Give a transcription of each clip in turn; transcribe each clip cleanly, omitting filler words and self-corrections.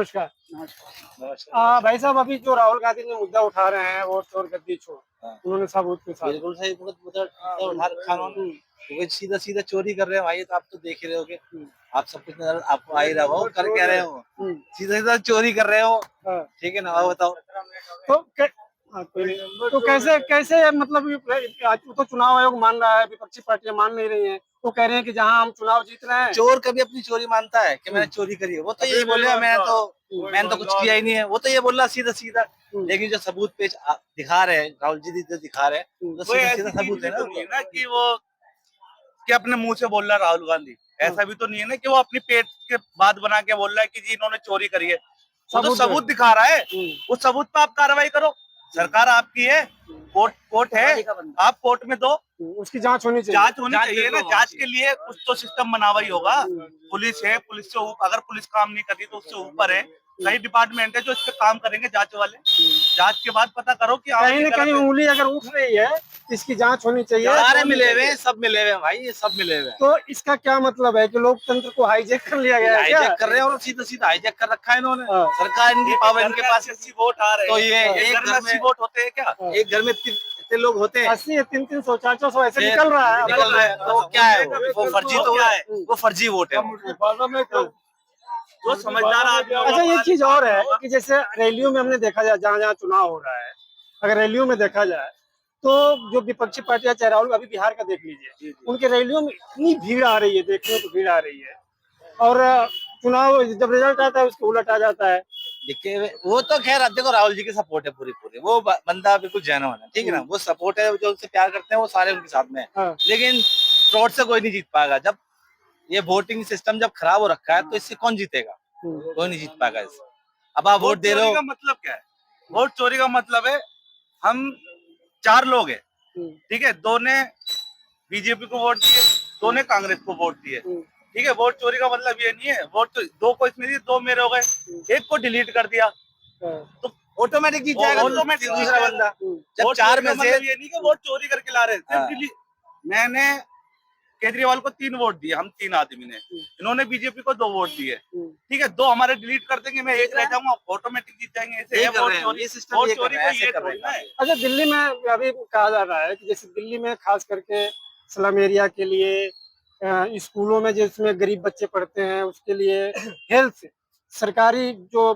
नमस्कार। नमस्कार। भाई साहब, अभी जो राहुल गांधी ने मुद्दा उठा रहे हैं वो चोर गद्दी छोड़, हाँ, उन्होंने सबूत के साथ। बिल्कुल सही मुद्दा मुद्दा उठा रखा उन्होंने। क्योंकि सीधा सीधा चोरी कर रहे हैं भाई, तो आप तो देख ही रहे होगे। आप सब कुछ नजर आपको आ ही रहा हो, कर क्या रहे हो, सीधा सीधा चोरी कर रहे हो। हाँ। ठीक है ना, और बताओ। तो कोई नहीं। तो कैसे कैसे मतलब आज तो चुनाव आयोग मान रहा है, विपक्षी पार्टियां मान नहीं रही हैं। वो कह रहे हैं कि जहां हम चुनाव जीत रहे हैं। चोर कभी अपनी चोरी मानता है कि मैंने चोरी करी है? वो तो यही बोले, मैंने तो कुछ किया ही नहीं है। वो तो ये बोल रहा सीधा सीधा। लेकिन जो सबूत पेश दिखा रहे हैं राहुल जी, जो दिखा रहे हैं, तो सीधा सीधा सबूत है ना कि वो कि अपने मुंह से बोल रहा है राहुल गांधी। ऐसा भी तो नहीं है ना कि वो अपनी पेट के बात बना के बोल रहा है कि जी इन्होंने चोरी करी है। वो तो सबूत दिखा रहा है। उस सबूत पर आप कार्रवाई करो। सरकार आपकी है, कोर्ट है, आप कोर्ट में दो। उसकी जांच होनी चाहिए। जांच होनी चाहिए ना। जांच के लिए कुछ तो सिस्टम बना हुआ ही होगा। पुलिस है, पुलिस से अगर पुलिस काम नहीं कर रही तो उससे ऊपर है कई डिपार्टमेंट है जो इस पे काम करेंगे, जांच वाले। जांच के बाद पता करो कि कहीं न कहीं उंगली अगर उठ रही है, इसकी जांच होनी चाहिए। सारे मिले हुए, सब मिले हुए भाई, ये सब मिले हुए। तो इसका क्या मतलब है कि लोकतंत्र को हाईजैक कर लिया गया है क्या? हाईजैक कर रहे हैं और सीधा सीधा हाईजैक कर रखा है इन्होंने। सरकार इनकी पावर इनके पास 80 वोट आ रहे हैं। तो ये एक घर में 80 वोट होते हैं क्या? एक घर में कितने लोग होते हैं? 80 300 400 ऐसे निकल रहा है। निकल रहा है तो क्या है? वो फर्जी तो है, वो फर्जी वोट है। जो समझदार आदमी। अच्छा, ये चीज और है कि जैसे रैलियों में हमने देखा जाए, जहाँ जहाँ चुनाव हो रहा है, अगर रैलियों में देखा जाए तो जो विपक्षी पार्टियां, चाहे राहुल, अभी बिहार का देख लीजिए, उनके रैलियों में इतनी भीड़ आ रही है, देखने को भीड़ आ रही है। और चुनाव जब रिजल्ट आता है उसको उलट आ जाता है। देखिए वो तो खैर देखो, राहुल जी की सपोर्ट है पूरी पूरी। वो बंदा बिल्कुल जेन्युइन है, ठीक है ना। वो सपोर्ट है, जो उनसे प्यार करते हैं वो सारे उनके साथ में है। लेकिन फ्रॉड से कोई नहीं जीत पाएगा। जब ये वोटिंग सिस्टम जब खराब हो रखा है तो इससे कौन जीतेगा? कोई नहीं जीत पाएगा इससे। अब आप वोट दे रहे हो, मतलब क्या है? वोट चोरी का मतलब है, हम 4 लोग हैं, ठीक है, 2 ने बीजेपी को वोट दिए, 2 ने कांग्रेस को वोट दिए, ठीक है। वोट चोरी का मतलब ये नहीं है। वोट तो 2 को इसने दिए, 2 मेरे हो गए, 1 को डिलीट कर दिया तो ऑटोमेटिक जीत जाएगा। ऑटोमेटिक दूसरा बंदा। जब 4 में से ये नहीं कि वोट चोरी करके ला रहे थे। मैंने केजरीवाल को 3 वोट दिए, हम 3 आदमी ने। इन्होंने बीजेपी को 2 वोट दिए, ठीक है। 2 हमारे डिलीट कर देंगे, मैं 1 रह जाऊंगा, ऑटोमेटिक जीत जाएंगे। ऐसे वोट चोरी, वोट चोरी को ये थोड़ी ना है। अच्छा, दिल्ली में अभी कहा जा रहा है कि जैसे दिल्ली में खास करके स्लम एरिया के लिए स्कूलों में जिसमें गरीब बच्चे पढ़ते हैं उसके लिए हेल्थ सरकारी जो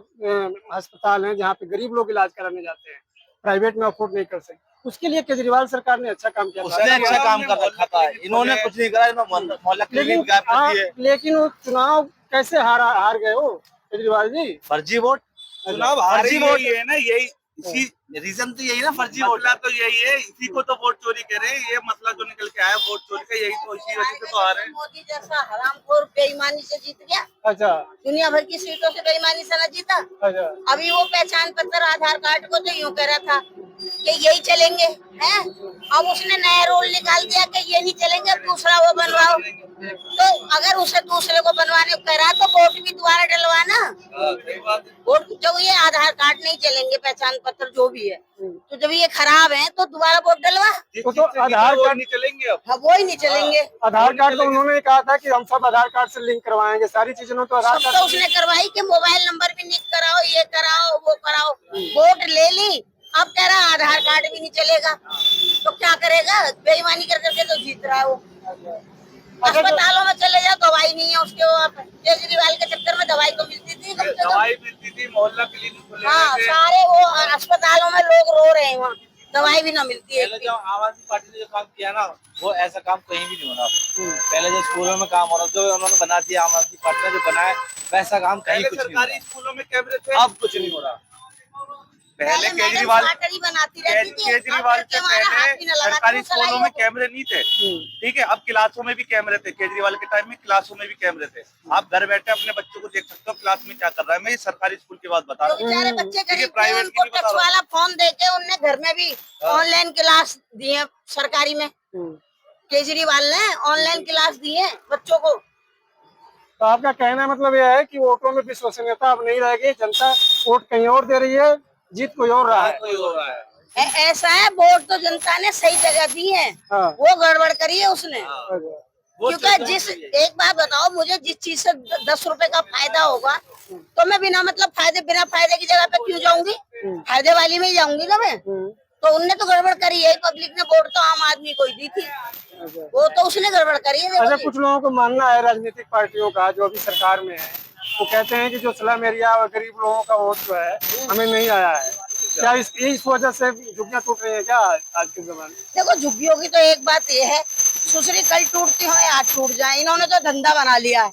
अस्पताल हैं जहाँ पे गरीब लोग इलाज कराने जाते हैं, प्राइवेट में अफोर्ड नहीं कर सकते, उसके लिए केजरीवाल सरकार ने अच्छा काम किया। उसने अच्छा काम कर रखा था, इन्होंने कुछ नहीं करा। मोहल्ला क्लिनिक गायब कर दिए। लेकिन वो चुनाव कैसे हार गए हो केजरीवाल जी? फर्जी वोट। चुनाव फर्जी वोट है ना, यही इसी रीजन तो यही ना, फर्जी वोट तो यही है। इसी को तो वोट चोरी कह रहे हैं। ये मसला जो निकल के आया वोट चोरी का, यही तो इसी वजह से तो आ रहे हैं। मोदी जैसा हरामखोर बेईमानी से जीत गया। अच्छा, दुनिया भर की सीटों से बेईमानी से न जीता। अच्छा। अभी वो पहचान पत्र आधार कार्ड को तो यूँ कह रहा था कि यही चलेंगे, हैं? अब उसने नया रूल निकाल दिया कि ये नहीं चलेंगे, दूसरा वो बनवाओ। तो अगर उसे दूसरे को बनवाने को कह रहा तो वोट भी दोबारा डलवाना। वोट जो ये आधार कार्ड नहीं चलेंगे, पहचान पत्र जो भी है, तो जब ये खराब है तो दोबारा वोट डलवा। तो आधार कार्ड नहीं चलेंगे अब। हाँ, वो ही नहीं चलेंगे। आधार कार्ड तो उन्होंने कहा था कि हम सब आधार कार्ड से लिंक करवाएंगे, सारी चीजें तो आधार सब कार्ड। तो उसने करवाई कि मोबाइल नंबर भी लिंक कराओ, ये कराओ, वो कराओ। वोट ले ली, अब कह रहा आधार कार्ड भी नहीं चलेगा। तो क्या करेगा? बेईमानी कर करके तो जीत रहा है वो। अस्पतालों में चले जाओ, दवाई नहीं है उसके। केजरीवाल के चक्कर में दवाई तो मिलती थी, दवाई मिलती थी, मोहल्ला क्लिनिक। हाँ, सारे वो अस्पतालों में लोग रो रहे हैं, वहाँ दवाई भी ना मिलती है। जो आम आदमी पार्टी ने जो काम किया ना, वो ऐसा काम कहीं भी नहीं हो रहा। पहले जो स्कूलों में काम हो रहा, जो उन्होंने बना दिया, आम आदमी पार्टी ने जो बनाया, वैसा काम कहीं कुछ नहीं हो रहा। स्कूलों में कैमरे थे, अब कुछ नहीं हो रहा। पहले केजरीवाल केजरीवाल से पहले सरकारी स्कूलों में कैमरे नहीं थे, ठीक है। अब क्लासों में भी कैमरे थे। केजरीवाल के टाइम में क्लासों में भी कैमरे थे। आप घर बैठे अपने बच्चों को देख सकते हो क्लास में क्या कर रहा है। मैं ये सरकारी स्कूल की बात बता रहा हूँ। बेचारे बच्चे गरीब थे, उनको टच वाला फोन देके उनने घर में भी ऑनलाइन क्लास दी है सरकारी में। केजरीवाल ने ऑनलाइन क्लास दी है बच्चों को। तो आपका कहना मतलब यह है कि वोटों में विश्वसनीयता अब नहीं रहेगी, जनता वोट कहीं और दे रही है, जीत कोई और रहा है। कोई हो रहा है। ऐसा है, वोट तो जनता ने सही जगह दी है। हाँ। वो गड़बड़ करी है उसने। क्योंकि जिस एक बात बताओ मुझे, जिस चीज से 10 रुपए का फायदा होगा तो मैं बिना मतलब बिना फायदे की जगह पे क्यों जाऊंगी? फायदे वाली में ही जाऊंगी ना मैं। तो उनने तो गड़बड़ करी है, पब्लिक ने वोट तो आम आदमी को ही दी थी, वो तो उसने गड़बड़ करी है। अच्छा, कुछ लोगों को मानना है राजनीतिक पार्टियों का जो अभी सरकार में है, वो कहते हैं कि जो स्लम एरिया और गरीब लोगों का वोट जो है हमें नहीं आया है। क्या इस वजह से झुग्गियां टूट रही है क्या आज के जमाने में? देखो झुग्गियों की तो एक बात ये है, सुसरी कल टूटती हो आज टूट जाए, इन्होंने तो धंधा बना लिया है।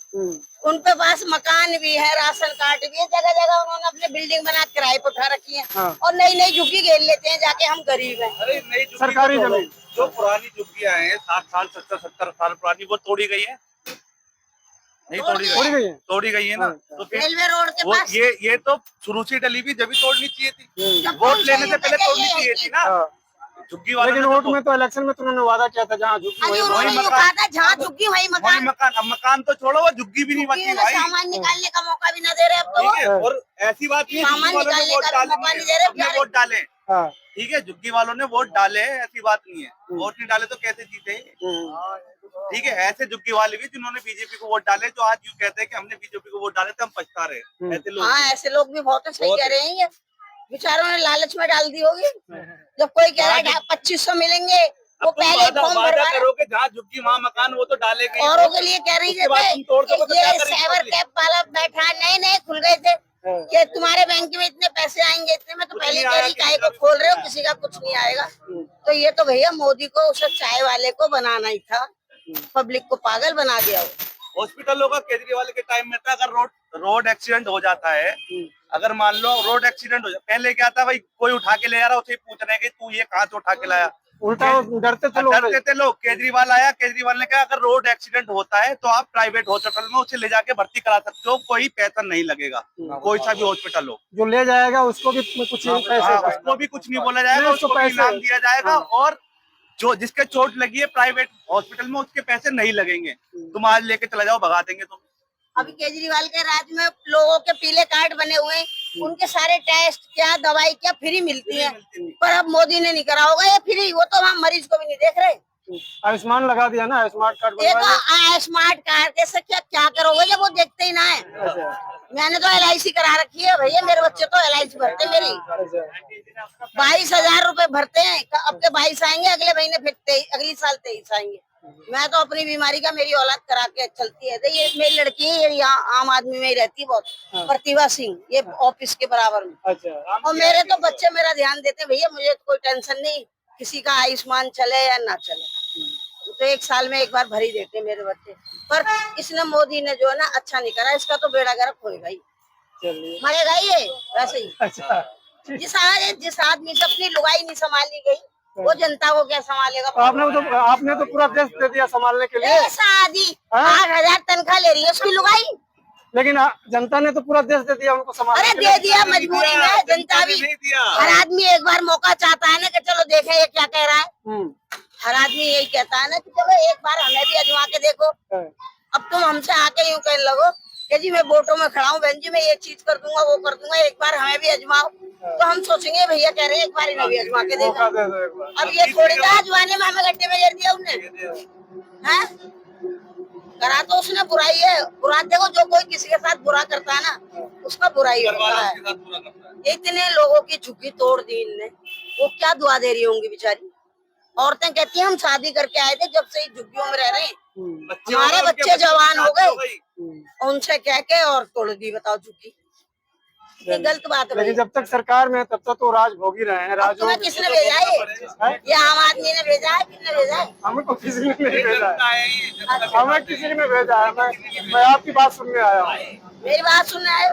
उन पे पास मकान भी है, राशन कार्ड भी है, जगह जगह उन्होंने अपने बिल्डिंग बना किराए पर उठा रखी है। हाँ। और नई नई झुग्गी घेर लेते हैं जाके, हम गरीब हैं। अरे नई झुग्गी सरकारी जमीन जो पुरानी झुग्गियां हैं 60 साल 70 साल पुरानी, वो तोड़ी गई है, नहीं तोड़ी गई है ना। तो फिर रेलवे रोड के वो पास ये तो शुरू से डली भी, जब भी तोड़नी चाहिए थी, वोट लेने से पहले तोड़नी चाहिए थी ना झुग्गी वालों ने। लेकिन वोट में तो इलेक्शन में तो उन्होंने वादा किया था जहाँ झुग्गी वही उन्होंने जो कहा था जहाँ झुग्गी वही मकान। अब मकान तो छोड़ो, वो झुग्गी भी नहीं बची भाई। सामान निकालने का मौका भी ना दे रहे अब तो। ठीक है, और ऐसी बात नहीं है सामान झुग्गी वालों ने निकालने का मौका नहीं दे रहे, अपने वोट डाले। हाँ। ठीक है, झुग्गी वालों ने वोट डाले, ऐसी बात नहीं है। वोट नहीं डाले तो कैसे जीते? ठीक है, ऐसे झुग्गी वाले भी जिन्होंने बीजेपी को वोट डाले, जो आज यूँ कहते हैं कि हमने बीजेपी को वोट डाले थे, हम पछता रहे, ऐसे लोग। हाँ, ऐसे लोग भी बहुत सही कह रहे हैं, ये बेचारों ने लालच में डाल दी होगी। जब कोई कह रहा है 2500 मिलेंगे, वो पहले फॉर्म भरवा करोगे, जहाँ झुग्गी वहाँ मकान, वो तो डालेंगे। औरों के लिए कह रही है ये साइबर कैब वाला बैठा, नए खुल गए थे कि तुम्हारे बैंक में इतने पैसे आएंगे, इतने में तो पहले कह रही काहे को खोल रहे हो, किसी का कुछ नहीं आएगा। तो ये तो भैया मोदी को उस चाय वाले को बनाना ही था, पब्लिक को पागल बना दिया। हॉस्पिटलों का केजरीवाल के टाइम में था, अगर रोड एक्सीडेंट हो जाता है, अगर मान लो रोड एक्सीडेंट हो जाए, पहले क्या था भाई, कोई उठा के ले जा रहा, उसे पूछ रहे कि तू ये कहाँ से उठा के लाया, उल्टा डरते थे लोग। केजरीवाल आया, केजरीवाल ने कहा अगर रोड एक्सीडेंट होता है तो आप प्राइवेट हॉस्पिटल में उसे ले जाके भर्ती करा सकते हो, कोई पैसा नहीं लगेगा, कोई सा भी हॉस्पिटल हो। जो ले जाएगा उसको भी कुछ पैसे, उसको भी कुछ नहीं बोला जाएगा, उसको इनाम दिया जाएगा। और जो जिसके चोट लगी है प्राइवेट हॉस्पिटल में, उसके पैसे नहीं लगेंगे, तुम आज लेके चला जाओ, भगा देंगे तुम। अभी केजरीवाल के राज में लोगों के पीले कार्ड बने हुए हैं, उनके सारे टेस्ट क्या दवाई क्या फ्री मिलती है, पर अब मोदी ने नहीं करा होगा ये फ्री, वो तो हम मरीज को भी नहीं देख रहे। आयुष्मान लगा दिया ना, स्मार्ट कार्ड। ये तो स्मार्ट कार्ड से क्या करोगे जब वो देखते ही ना है। मैंने तो LIC करा रखी है भैया, मेरे बच्चे तो LIC भरते, मेरी 22,000 रुपए भरते हैं। अब के 22 आएंगे, अगले महीने फिर अगली साल 23 आएंगे। मैं तो अपनी बीमारी का मेरी औलाद करा के चलती है। ये मेरी लड़की है, ये यहाँ आम आदमी में ही रहती है बहुत, प्रतिभा सिंह, ये ऑफिस के बराबर में। और मेरे तो बच्चे मेरा ध्यान देते हैं भैया, मुझे कोई टेंशन नहीं, किसी का आयुष्मान चले या ना चले, तो 1 साल में एक बार भर ही देते मेरे बच्चे। पर इसने मोदी ने जो है ना अच्छा नहीं करा, इसका तो बेड़ा गर्क होएगा ही, मरेगा ही ये वैसे ही। अच्छा, जिस आदमी से अपनी लुगाई नहीं संभाली गई, वो जनता को क्या संभालेगा? आपने तो पूरा देश दे दिया संभालने के लिए। ऐसा आदि 8,000 तनख्वाह ले रही है उसकी लुगाई, लेकिन जनता ने तो पूरा देश दे दिया उनको संभालने। अरे दे दिया, मजबूरी में जनता भी। हर आदमी एक बार मौका चाहता है ना कि चलो देखे ये क्या कह रहा है। हर आदमी यही कहता है ना कि चलो एक बार हमें भी आजमा के देखो। अब तुम हमसे आके यूँ कहने लगो कि जी मैं वोटों में खड़ा हूँ, बहन जी मैं ये चीज कर दूंगा वो कर दूंगा, एक बार हमें भी आजमाओ, तो हम सोचेंगे भैया कह रहे हैं एक बार इन्हें भी आजमा के देखो। अब ये थोड़ी था आजमाने में हमें गड्ढे में गिर दिया उनने, है करा तो उसने बुराई है। बुरा देखो, जो कोई किसी के साथ बुरा करता है ना उसका बुराई होता है। इतने लोगों की झुग्गी तोड़ दी इनने, वो क्या दुआ दे रही होंगी बेचारी। औरतें कहती हैं हम शादी करके आए थे, जब से झुग्गियों में रह रहे हैं, हमारे बच्चे जवान हो गए, उनसे कह के और तोड़ दी, बताओ झुग्गी। ये गलत बात है। लेकिन जब तक सरकार में तब तक तो राज भोग ही रहे हैं। राज किसने भेजा है? ये आम आदमी ने भेजा है, किसने भेजा है? हमें तो किसी ने नहीं भेजा है, हमें किसी ने भेजा है। मैं आपकी बात सुनने आया हूँ। मेरी बात सुनने आए?